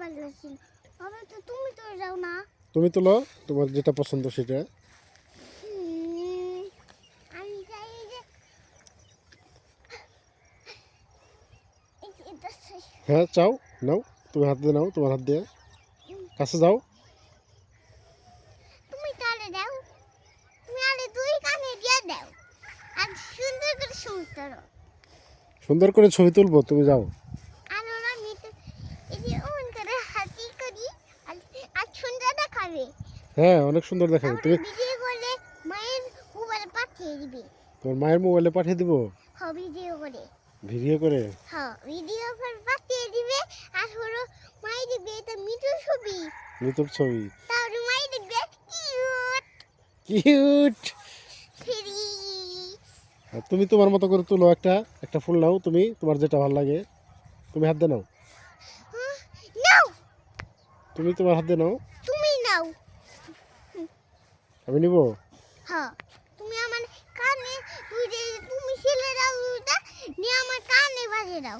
ভালো লাগছে না। বাবা তো তুমি তো যাও না। তুমি তোলো, তোমার যেটা পছন্দ সেটা। আমি চাই যে এটা হ্যাঁ চাও, নাও, তুমি হাত দিয়ে নাও, তোমার হাত দিয়ে কাছে যাও। তুমি তাহলে দাও, তুমি আরে দুই কানে দিয়ে দাও আর সুন্দর করে সুন্দর সুন্দর করে ছবি তুলবো, তুমি যাও। আর ওরা মিট এই যে ওন করে হাতি করি আর আর সুন্দর দেখাবে। হ্যাঁ অনেক সুন্দর দেখাবে। তারপরে তুমি ভিডিও করে মায়ের মোবাইলে পাঠিয়ে দিবে। তোমার মায়ের মোবাইলে পাঠিয়ে দিব হ্যাঁ ভিডিও করে। ভিডিও করে। হ্যাঁ ভিডিও করে পাঠিয়ে দিবে আর হলো মায়ের দিবে এটা মিঠুর ছবি। নতুন ছবি। তারপরে মায়ের দিবে কিউট কিউট। ফ্রি। তুমি তোমার মতো করে তুলো, একটা একটা ফুল নাও, তুমি তোমার যেটা ভালো লাগে, তুমি হাত দিয়ে নাও। নাও তুমি তোমার হাত দিয়ে নাও। তুমি নাও। আমি নিব। হ্যাঁ তুমি আমার কানে তুই যে তুমি ছেলে দাও ওটা নিয়ে আমার কানে বাজে দাও।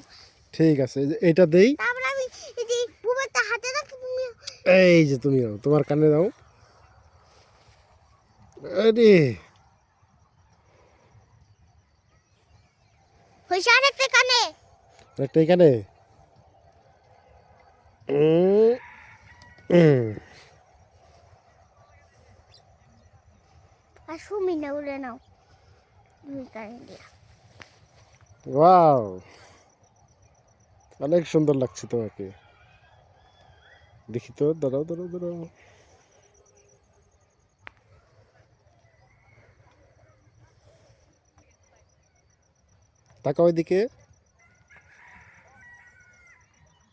ঠিক আছে, এই যে এইটা দেই। তারপর আমি এই যে বুবাটা হাতে রাখি তুমি। এই যে তুমি নাও, তোমার কানে দাও। আরে হইছে আরেকটা কানে। একটা এখানে। আর সুমি না উড়ে নাও দুই কানে দিয়া। ওয়াও, অনেক সুন্দর লাগছে তোমাকে। দেখি তো, দাঁড়াও দাঁড়াও দাঁড়াও। তাকাও ওইদিকে।